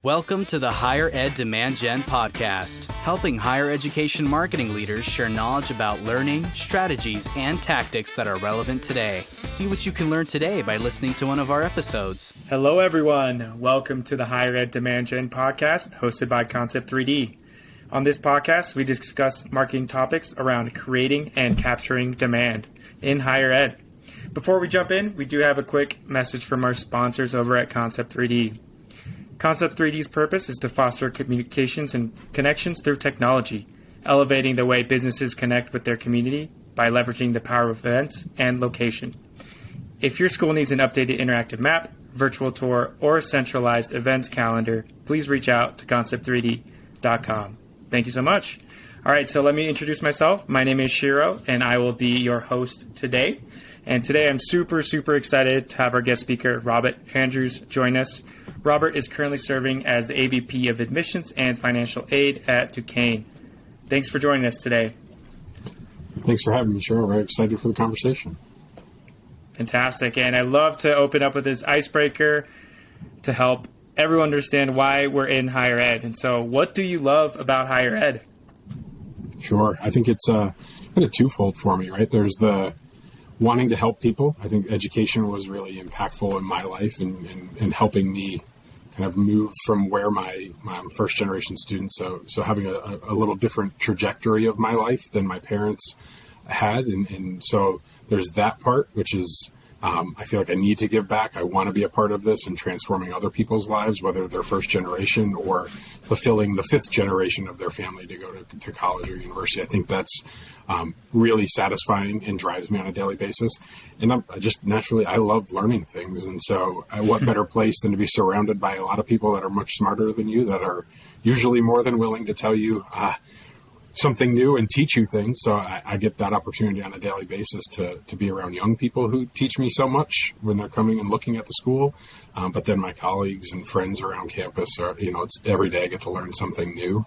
Welcome to the Higher Ed Demand Gen podcast, helping higher education marketing leaders share knowledge about learning, strategies, and tactics that are relevant today. See what you can learn today by listening to one of our episodes. Hello, everyone. Welcome to the Higher Ed Demand Gen podcast, hosted by Concept 3D. On this podcast, we discuss marketing topics around creating and capturing demand in higher ed. Before we jump in, we do have a quick message from our sponsors over at Concept 3D. Concept 3D's purpose is to foster communications and connections through technology, elevating the way businesses connect with their community by leveraging the power of events and location. If your school needs an updated interactive map, virtual tour, or a centralized events calendar, please reach out to concept3d.com. Thank you so much. All right, so let me introduce myself. My name is Shiro, and I will be your host today. And today I'm super excited to have our guest speaker, Robert Andrews, join us. Robert is currently serving as the AVP of Admissions and Financial Aid at Duquesne. Thanks for joining us today. Thanks for having me, Shiro. Very excited for the conversation. Fantastic. And I love to open up with this icebreaker to help everyone understand why we're in higher ed. And so what do you love about higher ed? Sure. I think it's kind of twofold for me, right? There's the wanting to help people. I think education was really impactful in my life and helping me kind of move from where my first generation student. So having a little different trajectory of my life than my parents had. And so there's that part, which is, I feel like I need to give back. I want to be a part of this and transforming other people's lives, whether they're first generation or fulfilling the fifth generation of their family to go to college or university. I think that's really satisfying and drives me on a daily basis. And I just naturally, I love learning things. And so what better place than to be surrounded by a lot of people that are much smarter than you, that are usually more than willing to tell you something new and teach you things. So I get that opportunity on a daily basis to be around young people who teach me so much when they're coming and looking at the school. But then my colleagues and friends around campus are, it's every day I get to learn something new,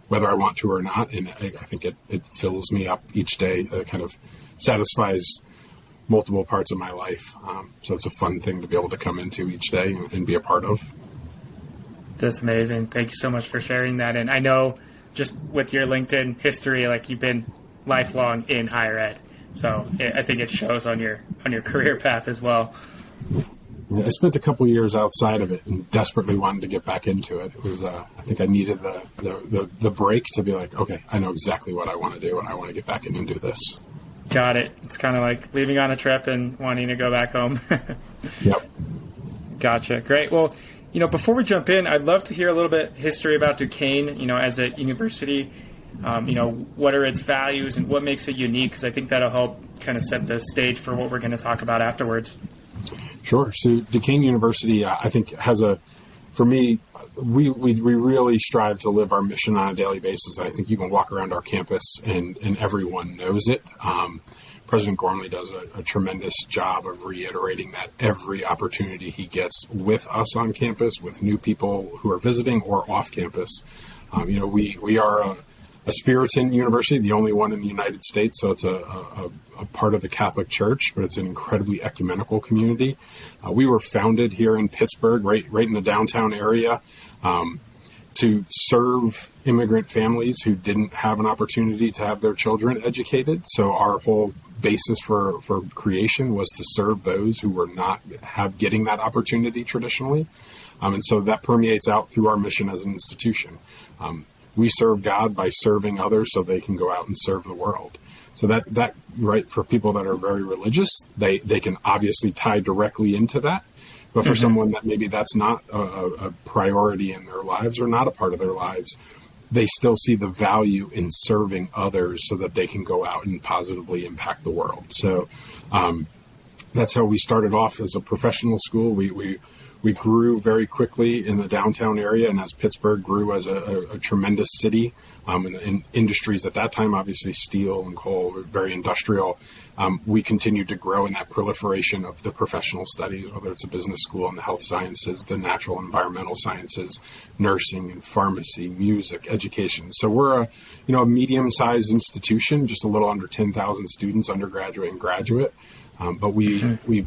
whether I want to or not. And I think it fills me up each day. It kind of satisfies multiple parts of my life. So it's a fun thing to be able to come into each day and be a part of. That's amazing. Thank you so much for sharing that. And I know just with your LinkedIn history, like you've been lifelong in higher ed. So I think it shows on your career path as well. I spent a couple years outside of it and desperately wanted to get back into it. It was, I think I needed the break to be like, okay, I know exactly what I want to do and I want to get back in and do this. Got it. It's kind of like leaving on a trip and wanting to go back home. Yep. Gotcha. Great. Well, before we jump in, I'd love to hear a little bit history about Duquesne, as a university. What are its values and what makes it unique? Because I think that'll help kind of set the stage for what we're going to talk about afterwards. Sure. So Duquesne University, I think for me, we really strive to live our mission on a daily basis. I think you can walk around our campus and everyone knows it. President Gormley does a tremendous job of reiterating that every opportunity he gets with us on campus, with new people who are visiting or off campus. We are a Puritan university, the only one in the United States. So it's a part of the Catholic Church, but it's an incredibly ecumenical community. We were founded here in Pittsburgh, right in the downtown area, to serve immigrant families who didn't have an opportunity to have their children educated. So our whole basis for creation was to serve those who were not getting that opportunity traditionally. And so that permeates out through our mission as an institution. We serve God by serving others so they can go out and serve the world. So that right, for people that are very religious, they can obviously tie directly into that. But for someone that maybe that's not a priority in their lives or not a part of their lives, they still see the value in serving others so that they can go out and positively impact the world. So that's how we started off as a professional school. We grew very quickly in the downtown area, and as Pittsburgh grew as a tremendous city, in industries at that time, obviously steel and coal, very industrial, we continued to grow in that proliferation of the professional studies, whether it's a business school in the health sciences, the natural and environmental sciences, nursing and pharmacy, music, education. So we're a medium-sized institution, just a little under 10,000 students, undergraduate and graduate. But we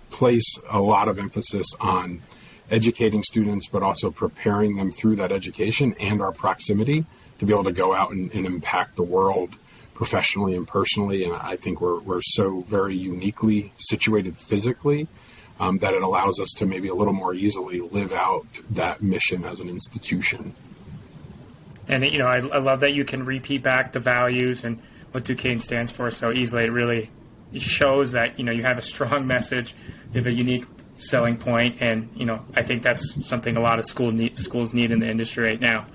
place a lot of emphasis on educating students, but also preparing them through that education and our proximity to be able to go out and impact the world professionally and personally. And I think we're so very uniquely situated physically that it allows us to maybe a little more easily live out that mission as an institution. And, I love that you can repeat back the values and what Duquesne stands for so easily. It really shows that, you have a strong message, you have a unique selling point, and, I think that's something a lot of schools need in the industry right now.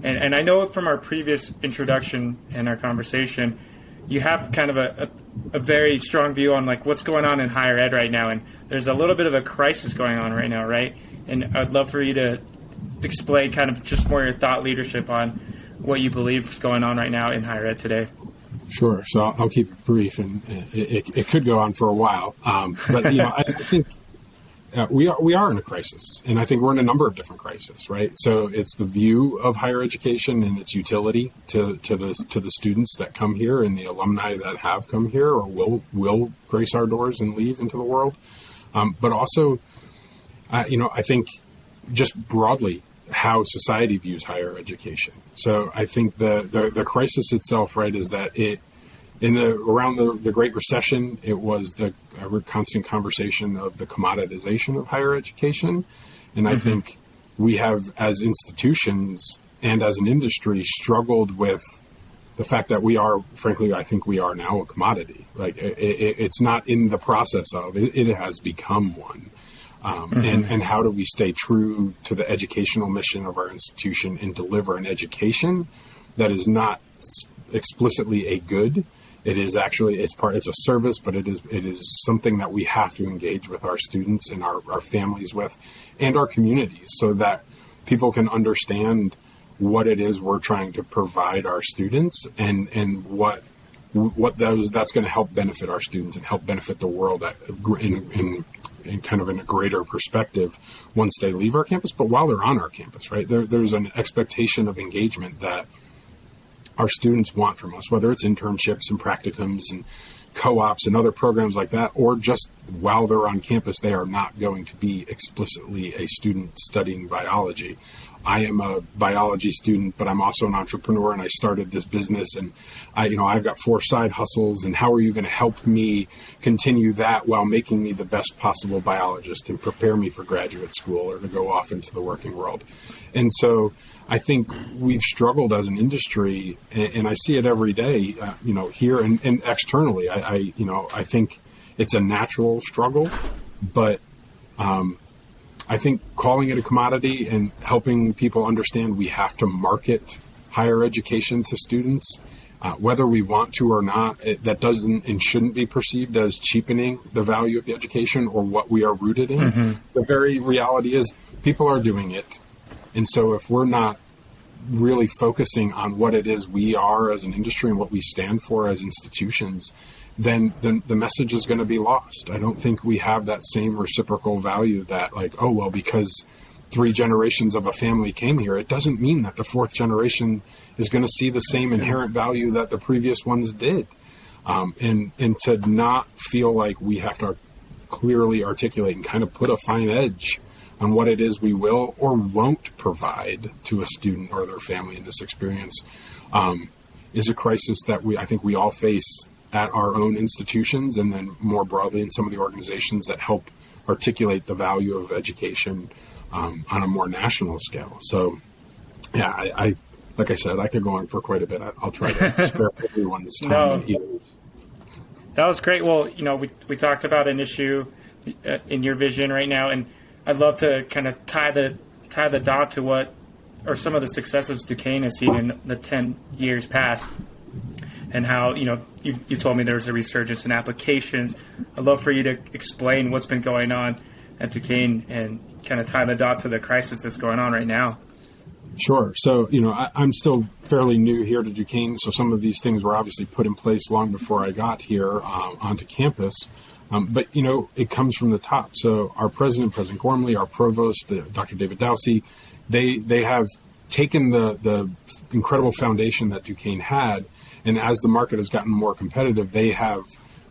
And I know from our previous introduction and our conversation, you have kind of a very strong view on like what's going on in higher ed right now. And there's a little bit of a crisis going on right now, right? And I'd love for you to explain kind of just more your thought leadership on what you believe is going on right now in higher ed today. Sure. So I'll keep it brief, and it could go on for a while. But I think we are in a crisis, and I think we're in a number of different crises, right? So it's the view of higher education and its utility to the students that come here and the alumni that have come here or will grace our doors and leave into the world. But also, I think just broadly how society views higher education. So I think the crisis itself, right, is that around the Great Recession, it was the constant conversation of the commoditization of higher education. And I think we have, as institutions and as an industry, struggled with the fact that we are, frankly, I think we are now a commodity. Like it's not in the process of, it has become one. And how do we stay true to the educational mission of our institution and deliver an education that is not explicitly a good? It is actually, it's a service, but it is something that we have to engage with our students and our families with and our communities so that people can understand what it is we're trying to provide our students and what that's going to help benefit our students and help benefit the world in kind of in a greater perspective once they leave our campus, but while they're on our campus, right? There's an expectation of engagement that our students want from us, whether it's internships and practicums and co-ops and other programs like that, or just while they're on campus, they are not going to be explicitly a student studying biology. I am a biology student, but I'm also an entrepreneur, and I started this business, and I've got 4 side hustles, and how are you going to help me continue that while making me the best possible biologist and prepare me for graduate school or to go off into the working world? And so I think we've struggled as an industry, and I see it every day, here and externally. I think it's a natural struggle, but I think calling it a commodity and helping people understand we have to market higher education to students, whether we want to or not, that doesn't and shouldn't be perceived as cheapening the value of the education or what we are rooted in. The very reality is people are doing it. And so if we're not really focusing on what it is we are as an industry and what we stand for as institutions, then the message is going to be lost. I don't think we have that same reciprocal value that because 3 generations of a family came here, it doesn't mean that the 4th generation is going to see the same inherent value that the previous ones did. And to not feel like we have to clearly articulate and kind of put a fine edge on what it is we will or won't provide to a student or their family in this experience is a crisis that I think we all face at our own institutions and then more broadly in some of the organizations that help articulate the value of education on a more national scale. So, yeah, I like I said, I could go on for quite a bit. I'll try to spare everyone this time and ears. That was great. Well, we talked about an issue in your vision right now, and I'd love to kind of tie the dot to what are some of the successes Duquesne has seen in the 10 years past, and how you told me there was a resurgence in applications. I'd love for you to explain what's been going on at Duquesne and kind of tie the dot to the crisis that's going on right now. Sure. So, I'm still fairly new here to Duquesne, so some of these things were obviously put in place long before I got here onto campus. But, it comes from the top. So our president, President Gormley, our provost, Dr. David Dowsey, they have taken the incredible foundation that Duquesne had, and as the market has gotten more competitive, they have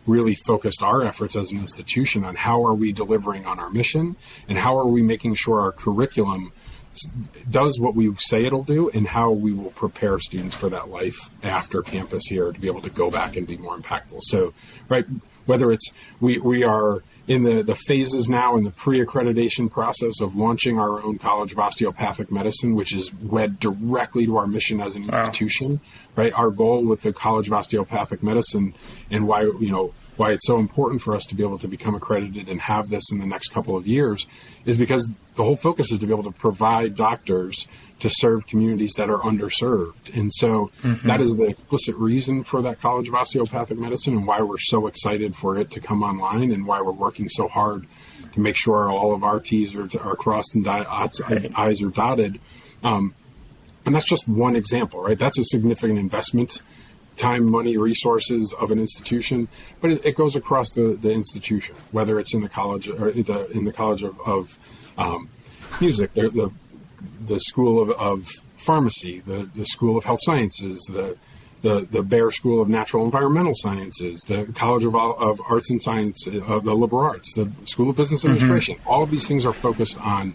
really focused our efforts as an institution on how are we delivering on our mission and how are we making sure our curriculum does what we say it'll do, and how we will prepare students for that life after campus here to be able to go back and be more impactful. So, right, whether it's we are in the phases now in the pre-accreditation process of launching our own College of Osteopathic Medicine, which is wed directly to our mission as an institution, right? Our goal with the College of Osteopathic Medicine and why it's so important for us to be able to become accredited and have this in the next couple of years is because the whole focus is to be able to provide doctors to serve communities that are underserved. And so that is the explicit reason for that College of Osteopathic Medicine and why we're so excited for it to come online and why we're working so hard to make sure all of our T's are crossed and I's are dotted. And that's just one example, right? That's a significant investment, time, money, resources of an institution, but it goes across the institution, whether it's in the college or in the College of Music, the School of Pharmacy, the School of Health Sciences, the Bayer School of Natural Environmental Sciences, the College of Arts and Science, the Liberal Arts, the School of Business Administration. All of these things are focused on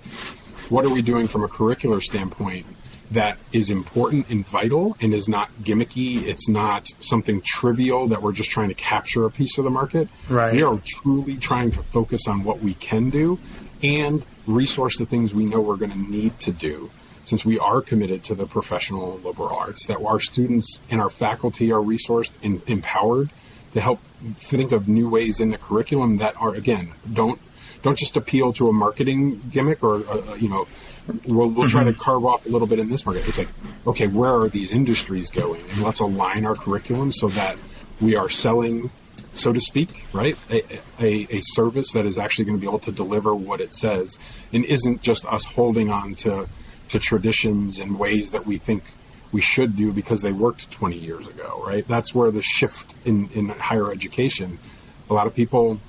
what are we doing from a curricular standpoint that is important and vital and is not gimmicky. It's not something trivial that we're just trying to capture a piece of the market. Right. We are truly trying to focus on what we can do and resource the things we know we're going to need to do, since we are committed to the professional liberal arts, that our students and our faculty are resourced and empowered to help think of new ways in the curriculum that are, again, don't just appeal to a marketing gimmick or, we'll try to carve off a little bit in this market. It's like, okay, where are these industries going? And let's align our curriculum so that we are selling, so to speak, right? A service that is actually going to be able to deliver what it says and isn't just us holding on to traditions and ways that we think we should do because they worked 20 years ago, right? That's where the shift in higher education, a lot of people,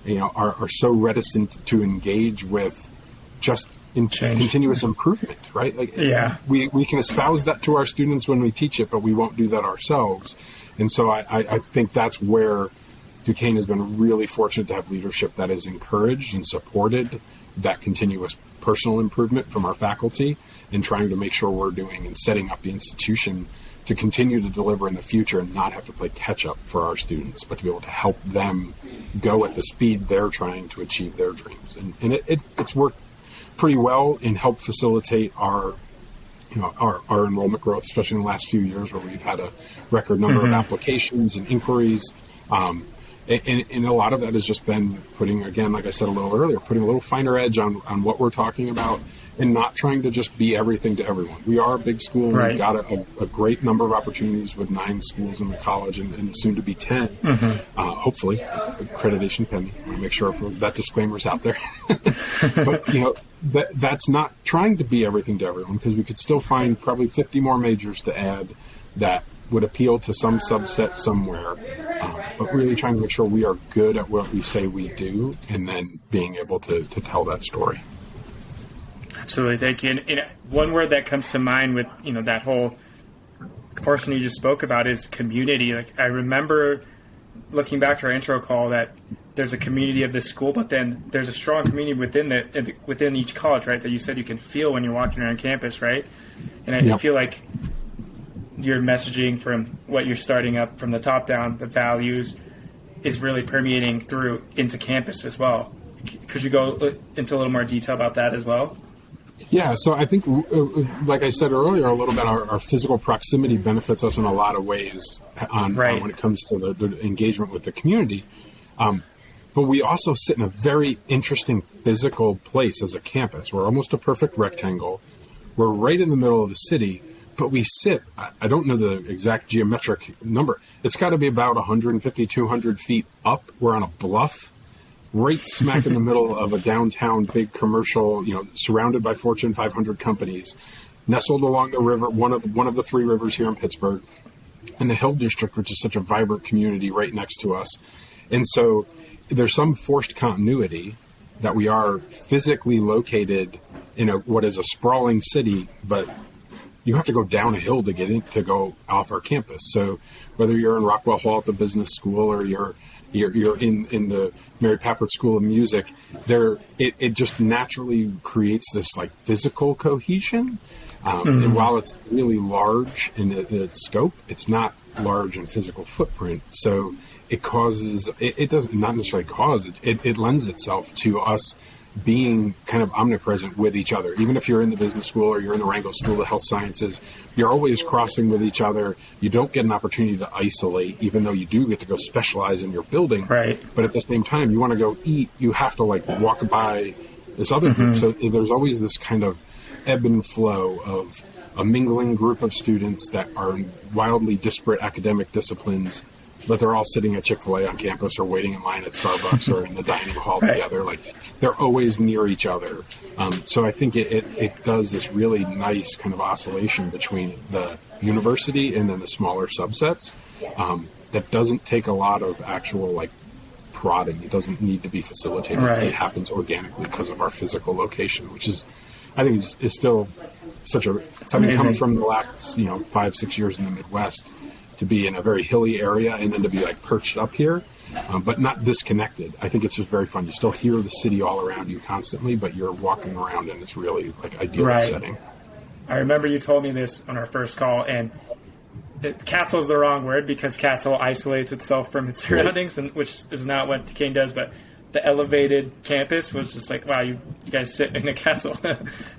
are so reticent to engage with just continuous improvement, right? We can espouse that to our students when we teach it, but we won't do that ourselves. And so I think that's where Duquesne has been really fortunate to have leadership that has encouraged and supported that continuous personal improvement from our faculty and trying to make sure we're doing and setting up the institution to continue to deliver in the future and not have to play catch up for our students, but to be able to help them go at the speed they're trying to achieve their dreams. And it's worked pretty well and helped facilitate our enrollment growth, especially in the last few years where we've had a record number of applications and inquiries. And a lot of that has just been putting, again, like I said a little earlier, putting a little finer edge on what we're talking about and not trying to just be everything to everyone. We are a big school. Right. We've got a great number of opportunities with 9 schools in the college and soon to be 10, hopefully, accreditation pending. I want to make sure that disclaimer's out there. But, that's not trying to be everything to everyone, because we could still find probably 50 more majors to add that would appeal to some subset somewhere, but really trying to make sure we are good at what we say we do and then being able to tell that story. Absolutely. Thank you. And one word that comes to mind with, that whole portion you just spoke about is community. Like, I remember looking back to our intro call that there's a community of this school, but then there's a strong community within each college, right? That you said you can feel when you're walking around campus, right? And I feel like your messaging from what you're starting up from the top down, the values, is really permeating through into campus as well. Could you go into a little more detail about that as well? Yeah, so I think, like I said earlier, a little bit, our physical proximity benefits us in a lot of ways on when it comes to the engagement with the community. But we also sit in a very interesting physical place as a campus. We're almost a perfect rectangle. We're right in the middle of the city, but we sit, I don't know the exact geometric number. It's got to be about 150, 200 feet up. We're on a bluff, right smack in the middle of a downtown big commercial, surrounded by Fortune 500 companies, nestled along the river, one of the 3 rivers here in Pittsburgh, and the Hill District, which is such a vibrant community right next to us. And so there's some forced continuity that we are physically located in what is a sprawling city, but you have to go down a hill to get in to go off our campus. So whether you're in Rockwell Hall at the business school or you're you're in the Mary Pappard School of Music. It just naturally creates this like physical cohesion. And while it's really large in its scope, it's not large in physical footprint. So it causes, it doesn't, not necessarily cause, it lends itself to us being kind of omnipresent with each other. Even if you're in the business school or you're in the Wrangell School of Health Sciences, you're always crossing with each other. You don't get an opportunity to isolate, even though you do get to go specialize in your building. Right. But at the same time, you want to go eat, you have to like walk by this other group. So there's always this kind of ebb and flow of a mingling group of students that are in wildly disparate academic disciplines, but they're all sitting at Chick-fil-A on campus or waiting in line at Starbucks or in the dining hall together. Like they're always near each other. So I think it does this really nice kind of oscillation between the university and then the smaller subsets that doesn't take a lot of actual like prodding. It doesn't need to be facilitated. Right. It happens organically because of our physical location, which is, I think, is still such a, having come from the last 5-6 years in the Midwest, to be in a very hilly area and then to be like perched up here, but not disconnected. I think it's just very fun. You still hear the city all around you constantly, but you're walking around and it's really like ideal setting. I remember you told me this on our first call, and castle is the wrong word because castle isolates itself from its surroundings, and which is not what Duquesne does, but the elevated campus was just like, wow, you guys sit in a castle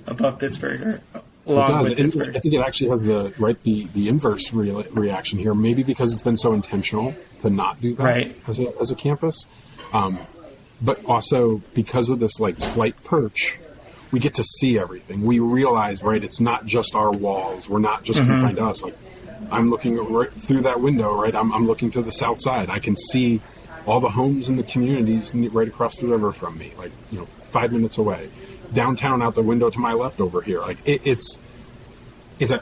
above Pittsburgh or along with Pittsburgh. I think it actually has the inverse reaction here, maybe because it's been so intentional to not do that as a campus, but also because of this like slight perch, we get to see everything. We realize, it's not just our walls. We're not just confined to us. Like I'm looking right through that window, I'm looking to the south side. I can see all the homes and the communities right across the river from me, 5 minutes away. Downtown out the window to my left over here. Like it's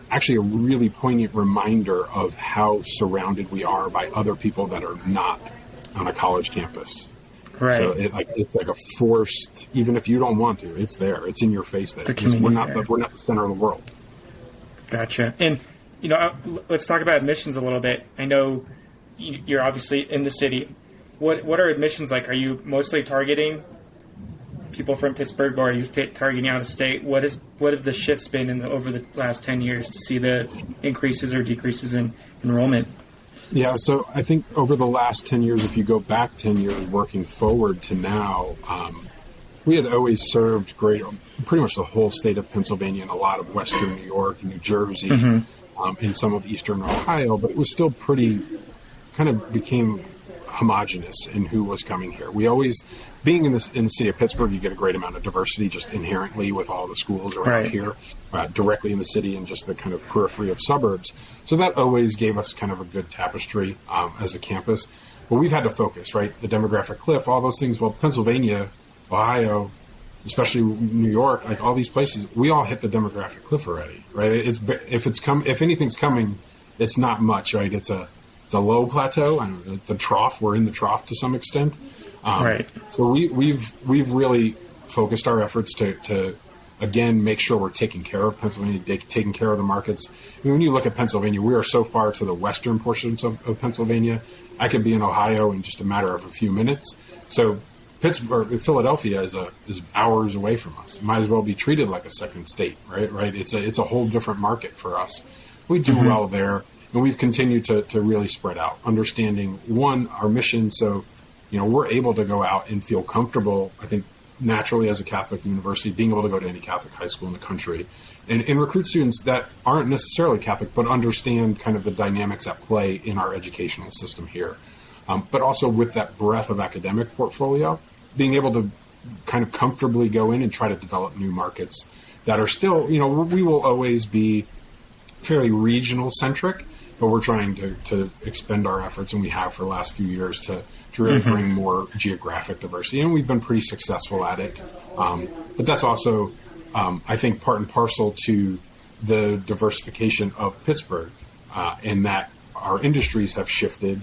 actually a really poignant reminder of how surrounded we are by other people that are not on a college campus. Right. So it's like a forced, even if you don't want to, it's there. It's in your face there. We're not the center of the world. Gotcha. And let's talk about admissions a little bit. I know you're obviously in the city. What are admissions like? Are you mostly targeting people from Pittsburgh, or are you targeting out of state? What have the shifts been over the last 10 years to see the increases or decreases in enrollment? Yeah, so I think over the last 10 years, if you go back 10 years working forward to now, we had always served pretty much the whole state of Pennsylvania and a lot of western New York, New Jersey, and some of eastern Ohio, but it was still pretty, kind of became homogenous in who was coming here. We always, being in the city of Pittsburgh, you get a great amount of diversity just inherently with all the schools around here, directly in the city and just the kind of periphery of suburbs. So that always gave us kind of a good tapestry as a campus. But we've had to focus, the demographic cliff, all those things. Well, Pennsylvania, Ohio, especially New York, like all these places, we all hit the demographic cliff already, If anything's coming, it's not much, It's a low plateau, and the trough. We're in the trough to some extent. So we've really focused our efforts to again make sure we're taking care of Pennsylvania, taking care of the markets. I mean, when you look at Pennsylvania, we are so far to the western portions of Pennsylvania. I could be in Ohio in just a matter of a few minutes. So Pittsburgh, Philadelphia is hours away from us. It might as well be treated like a second state, right? It's a whole different market for us. We do well there. And we've continued to really spread out, understanding, one, our mission. So, we're able to go out and feel comfortable, I think, naturally as a Catholic university, being able to go to any Catholic high school in the country and recruit students that aren't necessarily Catholic, but understand kind of the dynamics at play in our educational system here. But also with that breadth of academic portfolio, being able to kind of comfortably go in and try to develop new markets that are still, we will always be fairly regional centric, but we're trying to expend our efforts, and we have for the last few years, to really bring more geographic diversity, and we've been pretty successful at it. But that's also, I think, part and parcel to the diversification of Pittsburgh, in that our industries have shifted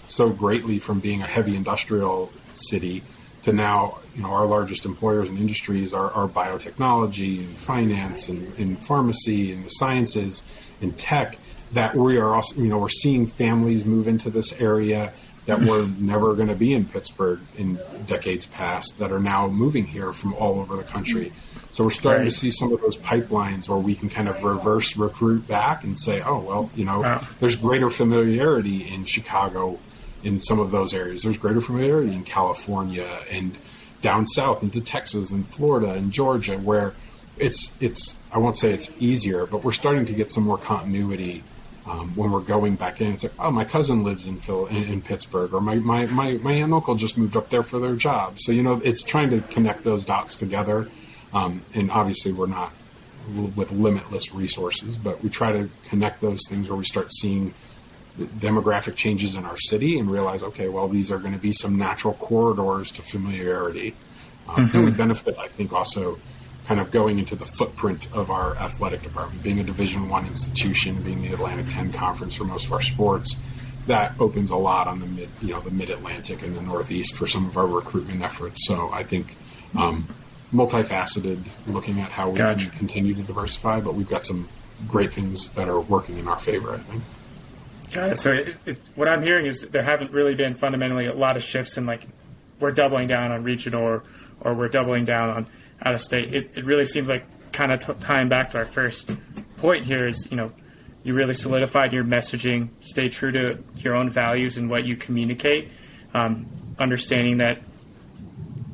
so greatly from being a heavy industrial city to now, our largest employers and industries are biotechnology and finance and pharmacy and the sciences and tech, that we are also, we're seeing families move into this area. that were never going to be in Pittsburgh in decades past that are now moving here from all over the country. So we're starting to see some of those pipelines where we can kind of reverse recruit back and say, oh, well, there's greater familiarity in Chicago in some of those areas. There's greater familiarity in California and down south into Texas and Florida and Georgia, where it's I won't say it's easier, but we're starting to get some more continuity when we're going back in. It's like, oh, my cousin lives in Pittsburgh, or my aunt and uncle just moved up there for their job. So, it's trying to connect those dots together. And obviously we're not with limitless resources, but we try to connect those things where we start seeing demographic changes in our city and realize, okay, well, these are going to be some natural corridors to familiarity. And we benefit, I think, also kind of going into the footprint of our athletic department, being a Division I institution, being the Atlantic 10 conference for most of our sports. That opens a lot on the mid-Atlantic and the Northeast for some of our recruitment efforts. So I think multifaceted, looking at how we can continue to diversify, but we've got some great things that are working in our favor, I think. Got it. So what I'm hearing is there haven't really been fundamentally a lot of shifts in, like, we're doubling down on regional or we're doubling down on out of state. It really seems like, kind of tying back to our first point here, is you really solidified your messaging, stay true to your own values and what you communicate, understanding that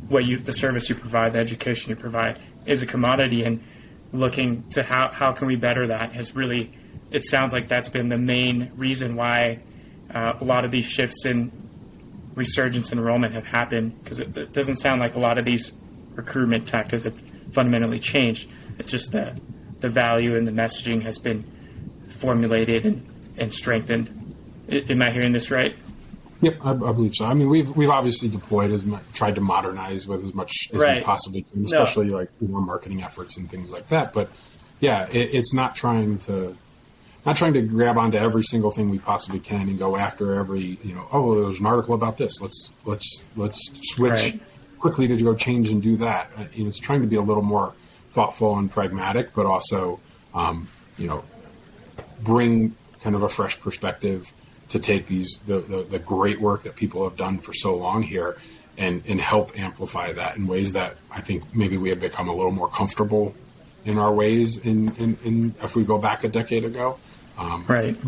the service you provide, the education you provide, is a commodity, and looking to how can we better that has really, it sounds like that's been the main reason why a lot of these shifts in resurgence enrollment have happened, because it doesn't sound like a lot of these recruitment tactics have fundamentally changed. It's just the value and the messaging has been formulated and strengthened. Am I hearing this right? Yep, I believe so. I mean, we've obviously deployed tried to modernize with as much as we possibly can, especially like more marketing efforts and things like that. But yeah, it's not trying to grab onto every single thing we possibly can and go after every oh, there's an article about this. Let's switch quickly to go change and do that. It's trying to be a little more thoughtful and pragmatic, but also bring kind of a fresh perspective to take the great work that people have done for so long here and help amplify that in ways that I think maybe we have become a little more comfortable in our ways in if we go back a decade ago.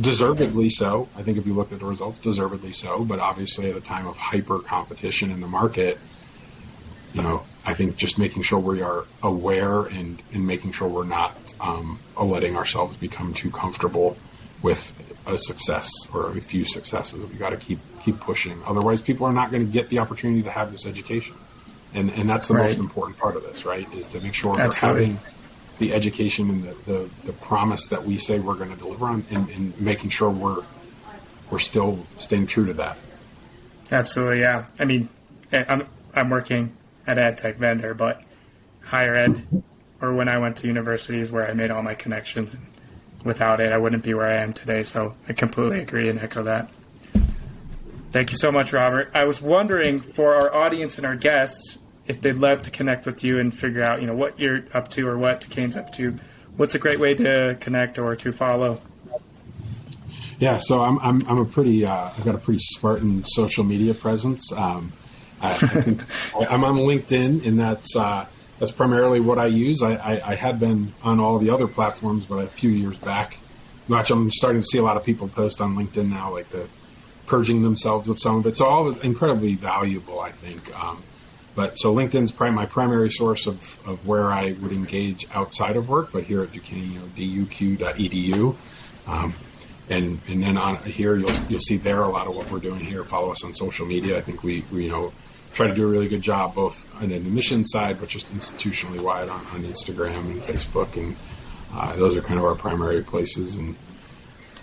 Deservedly so. I think if you looked at the results, deservedly so. But obviously at a time of hyper competition in the market, I think just making sure we are aware and making sure we're not letting ourselves become too comfortable with a success or a few successes. We got to keep pushing. Otherwise, people are not going to get the opportunity to have this education. And that's the most important part of this, right? Is to make sure we're having the education and the promise that we say we're going to deliver on, and making sure we're still staying true to that. Absolutely, yeah. I mean, I'm working at ed tech vendor, but higher ed, or when I went to university, is where I made all my connections. Without it, I wouldn't be where I am today. So I completely agree and echo that. Thank you so much, Robert. I was wondering, for our audience and our guests, if they'd love to connect with you and figure out, what you're up to or what Duquesne's up to, what's a great way to connect or to follow? Yeah, so I'm a pretty I've got a pretty Spartan social media presence. I think I'm on LinkedIn, and that's primarily what I use. I had been on all the other platforms, but a few years back, I'm starting to see a lot of people post on LinkedIn now, like the purging themselves of some of it. So all incredibly valuable, I think. But so LinkedIn's my primary source of where I would engage outside of work, but here at Duquesne, duq.edu. And then on here, you'll see there a lot of what we're doing here. Follow us on social media. I think we try to do a really good job, both on the admissions side, but just institutionally wide on Instagram and Facebook. And those are kind of our primary places. And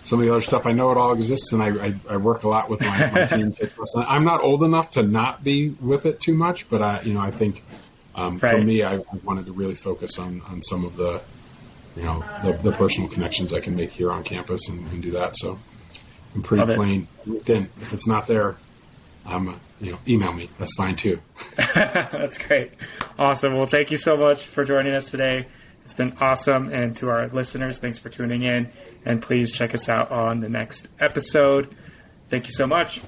some of the other stuff, I know it all exists, and I work a lot with my team. I'm not old enough to not be with it too much, but I think for me, I wanted to really focus on some of the personal connections I can make here on campus and do that. So I'm pretty plain. LinkedIn, if it's not there, email me. That's fine too. That's great. Awesome. Well, thank you so much for joining us today. It's been awesome. And to our listeners, thanks for tuning in. And please check us out on the next episode. Thank you so much.